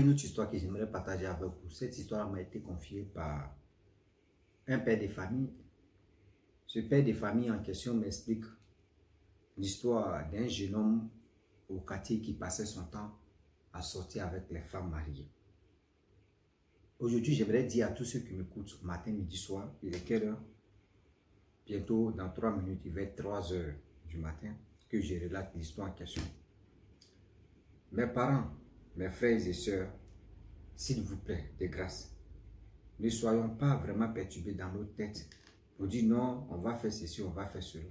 Une autre histoire que j'aimerais partager avec vous. Cette histoire m'a été confiée par un père de famille. Ce père de famille en question m'explique l'histoire d'un jeune homme au quartier qui passait son temps à sortir avec les femmes mariées. Aujourd'hui, j'aimerais dire à tous ceux qui m'écoutent, matin, midi, soir, il est quelle heure? Bientôt, dans 3 minutes, il va être 3 heures du matin que je relate l'histoire en question. Mes parents, mes frères et sœurs, s'il vous plaît, de grâce, ne soyons pas vraiment perturbés dans nos têtes pour dire non, on va faire ceci, on va faire cela.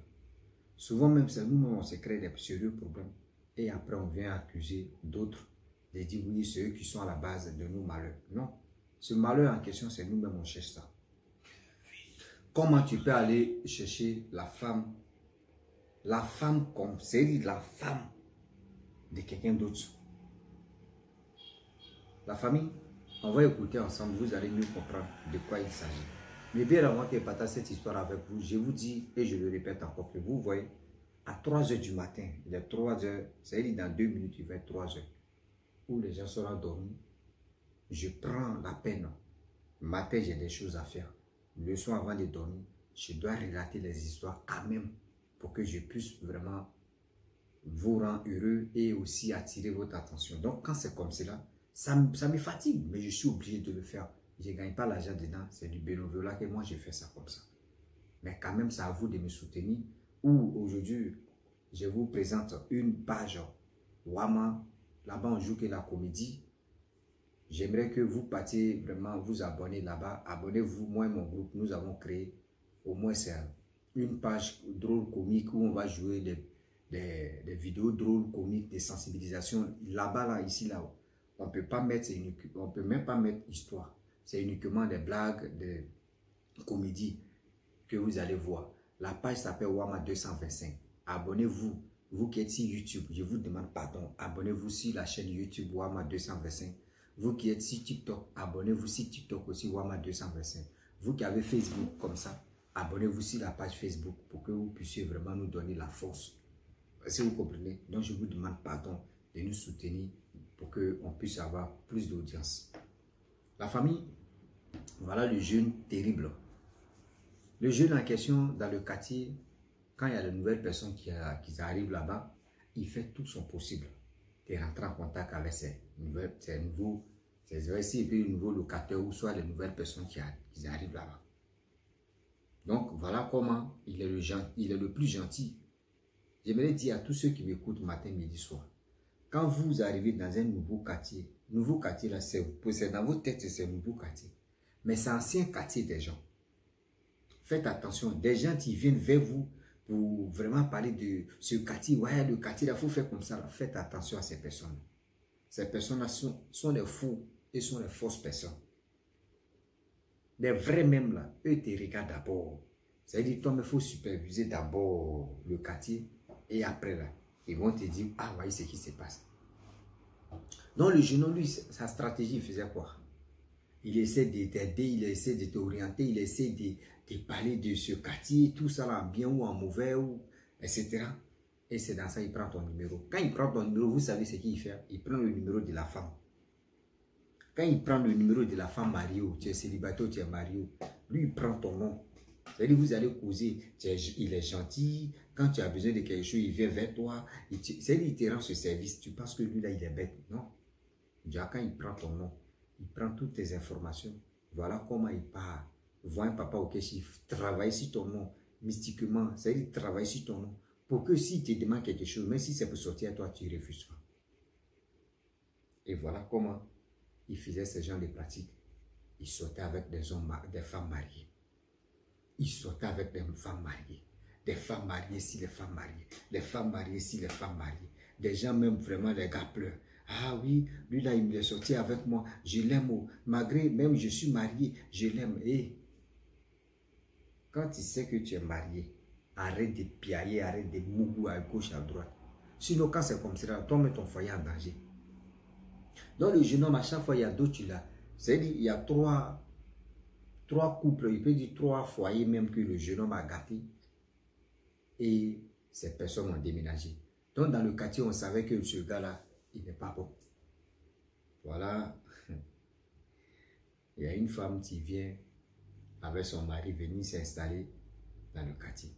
Souvent même, c'est nous-mêmes, on se crée des sérieux problèmes. Et après, on vient accuser d'autres de dire oui, c'est eux qui sont à la base de nos malheurs. Non, ce malheur en question, c'est nous-mêmes, on cherche ça. Comment tu peux aller chercher la femme comme c'est la femme de quelqu'un d'autre? La famille, on va écouter ensemble, vous allez mieux comprendre de quoi il s'agit. Mais bien avant que je partage cette histoire avec vous, je vous dis, et je le répète encore, que vous voyez, à 3 heures du matin, il est 3 heures, c'est-à-dire dans 2 minutes, il va être 3 heures, où les gens seront dormis, je prends la peine. Le matin, j'ai des choses à faire. Le soir avant de dormir, je dois relater les histoires quand même, pour que je puisse vraiment vous rendre heureux et aussi attirer votre attention. Donc, quand c'est comme cela, ça me fatigue, mais je suis obligé de le faire. Je ne gagne pas l'argent dedans, c'est du bénévolat que moi je fais ça comme ça. Mais quand même, c'est à vous de me soutenir. Ou aujourd'hui, je vous présente une page Wama. Là-bas, on joue que la comédie. J'aimerais que vous partiez vraiment vous abonner là-bas. Abonnez-vous, moi et mon groupe, nous avons créé au moins une page drôle comique où on va jouer des vidéos drôles comiques, des sensibilisations. Là-bas, là, ici, là, on peut pas mettre, on peut même pas mettre histoire. C'est uniquement des blagues, des comédies que vous allez voir. La page s'appelle Wama 225. Abonnez-vous. Vous qui êtes sur YouTube, je vous demande pardon. Abonnez-vous sur la chaîne YouTube Wama 225. Vous qui êtes sur TikTok, abonnez-vous sur TikTok aussi Wama 225. Vous qui avez Facebook comme ça, abonnez-vous sur la page Facebook pour que vous puissiez vraiment nous donner la force. Si vous comprenez, donc je vous demande pardon de nous soutenir pour qu'on puisse avoir plus d'audience. La famille, voilà le jeune terrible. Le jeune en question dans le quartier, quand il y a de nouvelles personnes qui arrivent là-bas, il fait tout son possible de rentrer en contact avec ces nouveaux locataires ou soit les nouvelles personnes qui arrivent là-bas. Donc voilà comment il est le plus gentil. J'aimerais dire à tous ceux qui m'écoutent matin, midi, soir, quand vous arrivez dans un nouveau quartier là, c'est dans vos têtes, c'est un nouveau quartier. Mais c'est ancien quartier des gens. Faites attention, des gens qui viennent vers vous pour vraiment parler de ce quartier. Ouais, le quartier, il faut faire comme ça. Là. Faites attention à ces personnes. Ces personnes-là sont des fous et sont des fausses personnes. Les vrais même là, eux te regardent d'abord. C'est-à-dire, toi, il faut superviser d'abord le quartier et après là, ils vont te dire, ah, voyez ce qui se passe. Donc, le jeune homme, lui, sa stratégie, il faisait quoi? Il essaie de t'aider, il essaie de t'orienter, il essaie de parler de ce quartier, tout ça là, en bien ou en mauvais, etc. Et c'est dans ça qu'il prend ton numéro. Quand il prend ton numéro, vous savez ce qu'il fait? Il prend le numéro de la femme. Quand il prend le numéro de la femme mariée, tu es célibataire, tu es marié, lui, il prend ton nom. C'est-à-dire, vous allez causer, il est gentil, quand tu as besoin de quelque chose, il vient vers toi. C'est-à-dire, il te rend ce service. Tu penses que lui, là, il est bête. Non. Déjà, quand il prend ton nom, il prend toutes tes informations. Voilà comment il part. Voir un papa au caisse, travaille sur ton nom, mystiquement. C'est-à-dire, travaille sur ton nom. Pour que s'il te demande quelque chose, même si c'est pour sortir à toi, tu refuses pas. Et voilà comment il faisait ce genre de pratiques. Il sortait avec des femmes mariées. Il sortait avec des femmes mariées. Des femmes mariées si les femmes mariées. Les femmes mariées si les femmes mariées. Des gens même vraiment, les gars pleurent. Ah oui, lui là, il est sorti avec moi. Je l'aime. Malgré même je suis marié, je l'aime. Et quand tu sais que tu es marié, arrête de piailler, arrête de mougou à gauche, à droite. Sinon, quand c'est comme ça, toi, mets ton foyer en danger. Donc, le jeune homme, à chaque fois, il y a d'autres là. C'est-à-dire, il y a trois couples, il peut dire 3 foyers même que le jeune homme a gâté. Et ces personnes ont déménagé. Donc, dans le quartier, on savait que ce gars-là, il n'est pas bon. Voilà, il y a une femme qui vient avec son mari venir s'installer dans le quartier.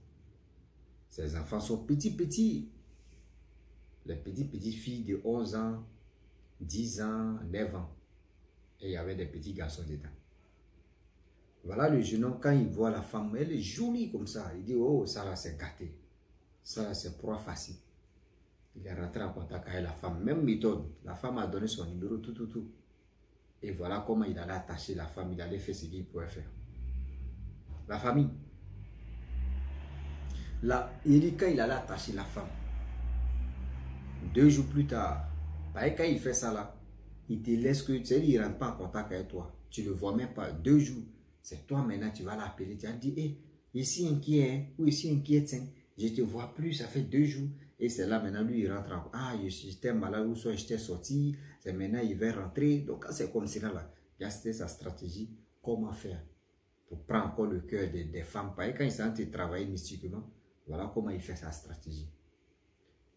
Ses enfants sont petits. Les petites filles de 11 ans, 10 ans, 9 ans. Et il y avait des petits garçons dedans. Voilà le jeune homme, quand il voit la femme, elle est jolie comme ça. Il dit, oh, ça là c'est gâté. Ça là c'est proie facile. Il est rentré en contact avec la femme. Même méthode. La femme a donné son numéro, tout. Et voilà comment il allait attacher la femme. Il allait faire ce qu'il pouvait faire. La famille. Là, il dit quand il allait attacher la femme. 2 jours plus tard, quand il fait ça là, il te laisse que, tu sais, il ne rentre pas en contact avec toi. Tu ne le vois même pas. 2 jours, c'est toi maintenant, tu vas l'appeler. Tu vas dire, hé, ici inquiet, hein, ou ici inquiète, hein. Je ne te vois plus, ça fait 2 jours. Et c'est là maintenant, lui, il rentre en, ah, j'étais malade, ou soit j'étais sorti, c'est maintenant, il va rentrer. Donc, quand c'est comme ça là, il a sa stratégie, comment faire pour prendre encore le cœur des femmes. Quand il s'est en train de travailler mystiquement, voilà comment il fait sa stratégie.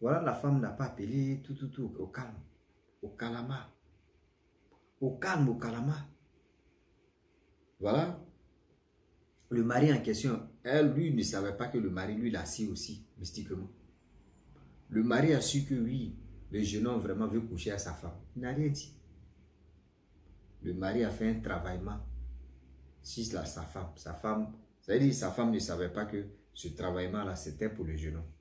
Voilà, la femme n'a pas appelé, tout, au calme, au calama. Au calme, au calama. Voilà. Le mari en question, elle, lui, ne savait pas que le mari, lui, l'a assis aussi, mystiquement. Le mari a su que oui, le jeune homme vraiment veut coucher à sa femme. Il n'a rien dit. Le mari a fait un travaillement sur sa femme. Sa femme, ça veut dire que sa femme ne savait pas que ce travaillement-là, c'était pour le jeune homme.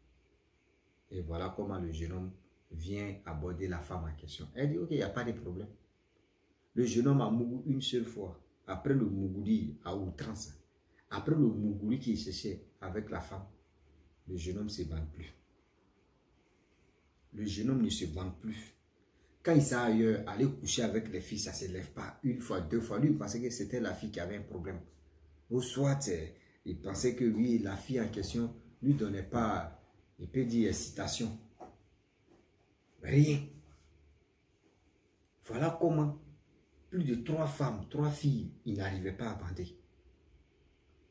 Et voilà comment le jeune homme vient aborder la femme en question. Elle dit, ok, il n'y a pas de problème. Le jeune homme a mouru une seule fois. Après le mougouli à outrance. Après le mougouli qu'il cherchait avec la femme, le jeune homme ne se bande plus. Le jeune homme ne se bande plus. Quand il s'est ailleurs, aller coucher avec les filles, ça ne se lève pas. 1 fois, 2 fois. Lui, il pensait que c'était la fille qui avait un problème. Ou soit, il pensait que oui, la fille en question ne lui donnait pas... Il peut dire citation. Rien. Voilà comment plus de 3 femmes, 3 filles, il n'arrivait pas à bander.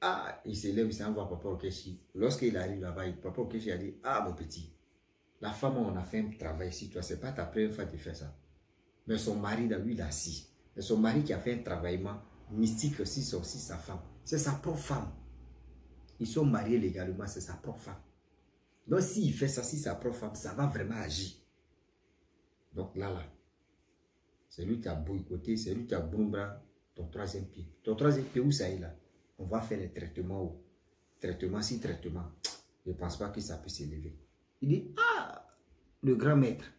Ah, il se lève, il s'en va Papa Okechi. Lorsqu'il arrive là-bas, Papa Okechi a dit, ah mon petit, la femme, on a fait un travail ici, toi, c'est pas ta première fois de faire ça. Mais son mari, là, lui, il a assis. Mais son mari qui a fait un travaillement mystique aussi, c'est aussi sa femme. C'est sa propre femme. Ils sont mariés légalement, c'est sa propre femme. Donc, s'il fait ça, si sa propre femme, ça va vraiment agir. Donc là, c'est lui qui a boycotté, c'est lui qui a broumbra ton 3e pied. Ton 3e pied, où ça est là? On va faire les traitements où? Traitement, si traitement. Je ne pense pas que ça peut s'élever. Il dit, ah, le grand maître.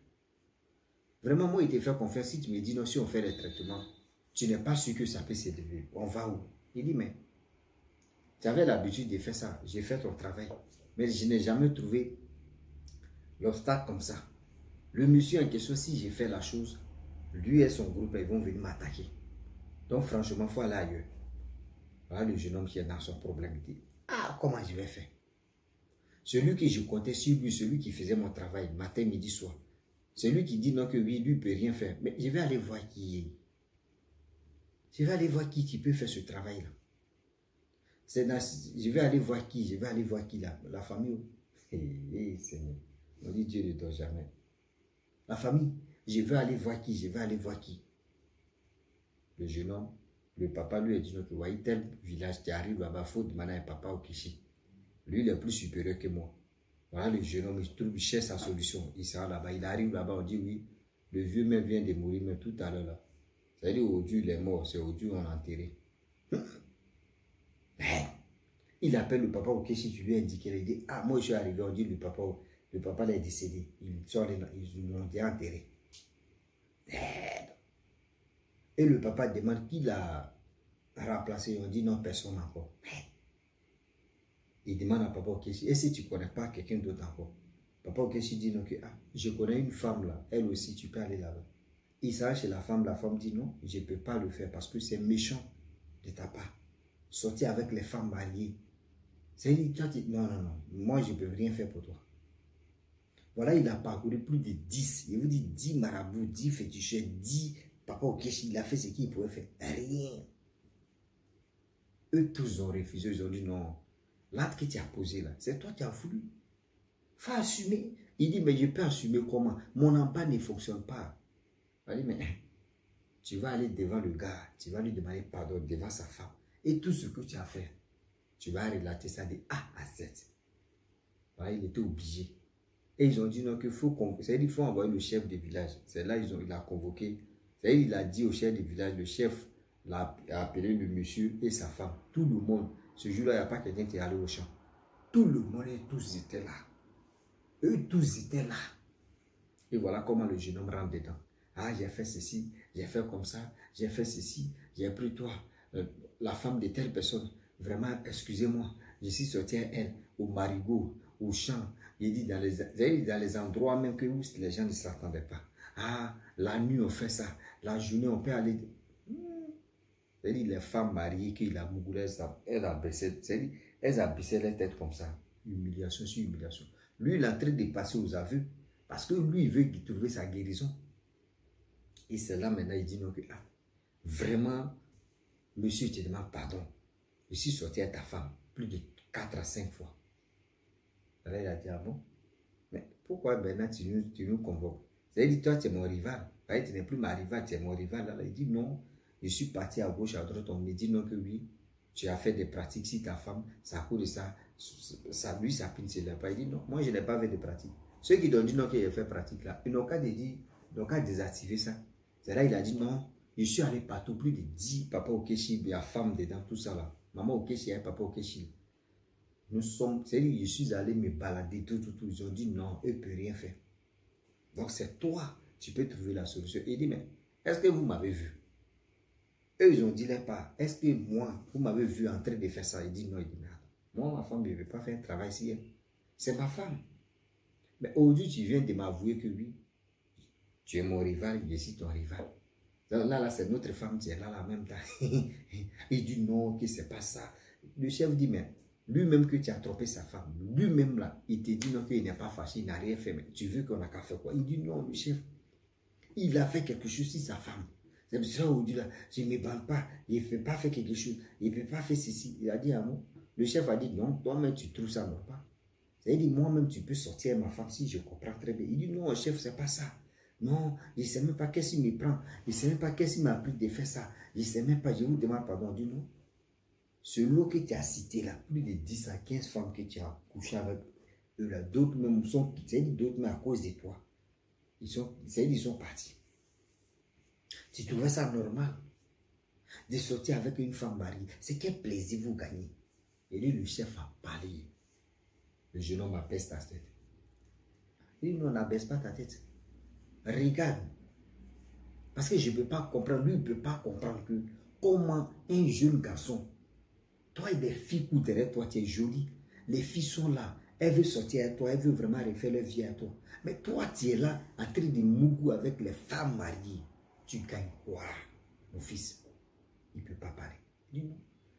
Vraiment, moi, il te fait confiance. Si tu me dis non, si on fait les traitements, tu n'es pas sûr que ça peut s'élever. On va où? Il dit, mais j'avais l'habitude de faire ça. J'ai fait ton travail. Mais je n'ai jamais trouvé l'obstacle comme ça. Le monsieur en question, si j'ai fait la chose, lui et son groupe, ils vont venir m'attaquer. Donc franchement, il faut aller ailleurs. Voilà le jeune homme qui est dans son problème. Il dit, ah, comment je vais faire? Celui que je comptais sur lui, celui qui faisait mon travail, matin, midi, soir. Celui qui dit non que oui, lui ne peut rien faire. Mais je vais aller voir qui est. Je vais aller voir qui peut faire ce travail-là. Je vais aller voir qui, là. La famille. Seigneur. On dit Dieu ne dort jamais. La famille, je vais aller voir qui, Le jeune homme, le papa lui a dit que voyez tel village, tu arrives là-bas, il faut demander à un papa au Kishi. Lui, il est plus supérieur que moi. Voilà le jeune homme, il cherche sa solution. Il sera là-bas, il arrive là-bas, on dit oui, le vieux mec vient de mourir, mais tout à l'heure là. C'est-à-dire aujourd'hui, il est mort, c'est aujourd'hui on l'a enterré. Il appelle le papa au Kishi, tu lui as indiqué, il dit, ah, moi je suis arrivé, on dit le papa là est décédé. Ils l'ont déjà enterré. Et le papa demande qui l'a remplacé. On dit non, personne encore. Il demande à Papa Okechi, et si tu ne connais pas quelqu'un d'autre encore? Papa Okechi dit non, que ah, je connais une femme là, elle aussi, tu peux aller là-bas. Il s'arrête chez la femme dit non, je ne peux pas le faire parce que c'est méchant de ta part. Sortir avec les femmes mariées. C'est non, moi je ne peux rien faire pour toi. Voilà, il a parcouru plus de 10, il vous dit 10 marabouts, 10 féticheurs, 10 Papa Okechi, il a fait ce qu'il pouvait faire. Rien. Eux tous ont refusé, ils ont dit non. L'acte que tu as posé là, c'est toi qui as voulu. Faut assumer. Il dit, mais je peux assumer comment? Mon emploi ne fonctionne pas. Il dit, mais tu vas aller devant le gars, tu vas lui demander pardon devant sa femme. Et tout ce que tu as fait, tu vas relater ça de A à Z. Voilà, il était obligé. Et ils ont dit non, qu'il faut envoyer le chef de village. C'est là il a convoqué. Il a dit au chef de village, le chef a appelé le monsieur et sa femme. Tout le monde. Ce jour-là, il n'y a pas quelqu'un qui est allé au champ. Tout le monde et tous étaient là. Eux tous étaient là. Et voilà comment le jeune homme rentre dedans. Ah, j'ai fait ceci, j'ai fait comme ça, j'ai fait ceci, j'ai pris toi, la femme de telle personne. Vraiment, excusez-moi, je suis sorti à elle, au marigot, au champ. Il dit dans les endroits même que où les gens ne s'attendaient pas. Ah, la nuit on fait ça, la journée on peut aller. C'est-à-dire les femmes mariées qu'il a mougulé, elles a baissé la tête comme ça. Humiliation sur humiliation. Lui, il est en train de passer aux aveux parce que lui, il veut trouver sa guérison. Et c'est là maintenant, il dit non, que ah, vraiment, monsieur, je te demande pardon. Je suis sorti à ta femme plus de 4 à 5 fois. Alors il a dit, ah bon? Mais pourquoi maintenant tu nous convoques? C'est-à-dire, toi, tu es mon rival. Tu n'es plus ma rivale, tu es mon rival. Alors il dit non, je suis parti à gauche, à droite. On me dit non, que oui, tu as fait des pratiques. Si ta femme, ça coûte de ça, lui, ça pine, c'est là. Il dit non, moi, je n'ai pas fait de pratiques. Ceux qui ont dit non, qu'il a fait pratique là, ils n'ont qu'à désactiver ça. C'est là il a dit non, je suis allé partout, plus de 10 papa au Keshi, il y a femme dedans, tout ça là. Maman au Keshi, papa au Keshi. Nous sommes, c'est-à-dire, je suis allé me balader, tout. Ils ont dit non, eux ne peuvent rien faire. Donc c'est toi, tu peux trouver la solution. Il dit, mais est-ce que vous m'avez vu? Eux, ils ont dit les pas. Est-ce que moi, vous m'avez vu en train de faire ça? Il dit non, il dit non. Moi, ma femme ne veut pas faire un travail si elle. C'est ma femme. Mais aujourd'hui, tu viens de m'avouer que oui, tu es mon rival, je suis ton rival. Donc là, c'est notre femme qui est là, en même temps. Il dit non, que c'est pas ça. Le chef dit, mais lui-même que tu as trompé sa femme, lui-même là, il te dit non, qu'il n'est pas fâché, il n'a rien fait, mais tu veux qu'on a qu'à faire quoi? Il dit non, le chef, il a fait quelque chose sur sa femme. C'est pour ça aujourd'hui là, je ne me bande pas, il ne peut pas faire quelque chose, il ne peut pas faire ceci. Il a dit à moi, le chef a dit non, toi-même tu trouves ça normal. Il dit moi-même tu peux sortir ma femme si je comprends très bien. Il dit non, chef, c'est pas ça. Non, je ne sais même pas qu'est-ce qu'il me prend. Je ne sais même pas qu'est-ce qu'il m'a appris de faire ça. Je ne sais même pas, je vous demande pardon. Il dit non. Ce lot que tu as cité là, plus de 10 à 15 femmes que tu as couché avec eux là, d'autres même sont, d'autres mais à cause de toi. Ils sont partis. Tu trouvais ça normal de sortir avec une femme mariée? C'est quel plaisir vous gagnez? Et lui, le chef a parlé. Le jeune homme abaisse ta tête. Il dit non, n'abaisse pas ta tête. Regarde. Parce que je ne peux pas comprendre, lui ne peut pas comprendre que comment un jeune garçon, toi et des filles courent derrière toi, tu es jolie, les filles sont là, elles veulent sortir avec toi, elles veulent vraiment refaire leur vie à toi. Mais toi, tu es là, en train de mougou avec les femmes mariées. Tu gagnes quoi, mon fils? Il ne peut pas parler. Il dit non.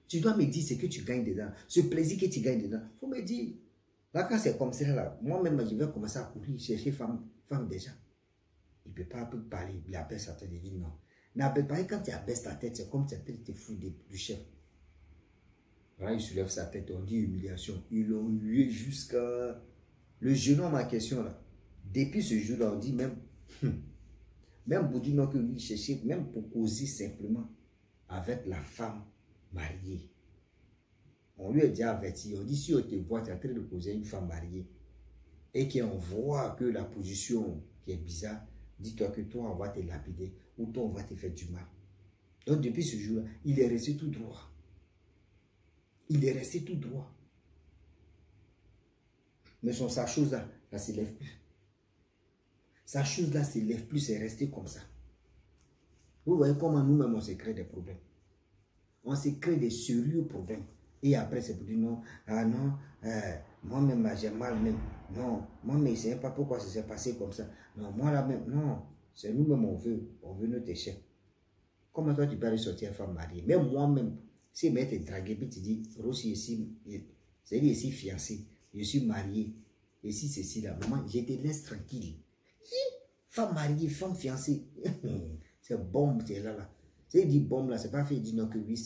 Tu dois me dire ce que tu gagnes dedans, ce plaisir que tu gagnes dedans. Il faut me dire. Là, quand c'est comme ça, là, moi-même, je vais commencer à courir, chercher femme déjà. Il ne peut pas parler, il abaisse sa tête, il dit non. N'abaisse pas, quand tu abaisses ta tête, c'est comme si tu étais fou du chef. Voilà, il soulève sa tête, on dit humiliation. Ils l'ont hué jusqu'à... Le jeune homme en question, là, depuis ce jour-là, on dit même pour dire non que lui cherchait, même pour causer simplement avec la femme mariée. On lui a déjà averti, on dit si on te voit, tu es en train de causer une femme mariée et qu'on voit que la position qui est bizarre, dis-toi que toi, on va te lapider ou toi, on va te faire du mal. Donc, depuis ce jour-là, il est resté tout droit. Il est resté tout droit. Mais sa chose-là, ça ne s'élève plus. Sa chose-là ne s'élève plus, c'est resté comme ça. Vous voyez comment nous-mêmes, on se crée des problèmes. On se crée des sérieux problèmes. Et après, c'est pour dire non, ah non, moi-même, j'ai mal même. Non, moi-même, je ne sais pas pourquoi ça s'est passé comme ça. Non, moi là-même, non. C'est nous-mêmes, on veut notre échec. Comment toi, tu peux aller sortir une femme mariée? Même moi-même, si je te draguer, puis tu dis, Rossi, c'est-à-dire ici fiancé, je suis marié, et si c'est ci là, maman, je te laisse tranquille. Femme mariée, femme fiancée, c'est bombe, c'est là. C'est dit bombe là, c'est pas fait dire non que oui,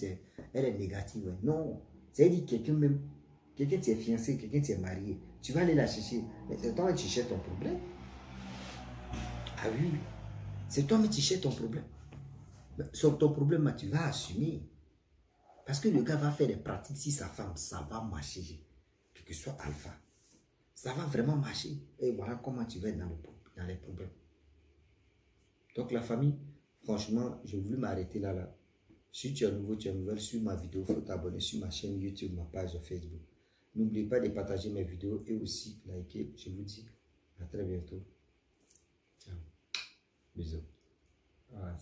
elle est négative. Ouais. Non, c'est dit quelqu'un même, quelqu'un qui est fiancé, quelqu'un qui est marié, tu vas aller la chercher, mais c'est toi qui cherches ton problème. Ah oui, c'est toi qui cherches ton problème. Sur ton problème, tu vas assumer. Parce que le gars va faire des pratiques si sa femme, ça va marcher. Quel que soit alpha. Ça va vraiment marcher. Et voilà comment tu vas être dans les problèmes. Donc la famille, franchement, j'ai voulu m'arrêter là. Si tu es nouveau, tu es nouvelle, sur ma vidéo, il faut t'abonner sur ma chaîne YouTube, ma page Facebook. N'oubliez pas de partager mes vidéos et aussi liker. Je vous dis à très bientôt. Ciao. Bisous. Ah,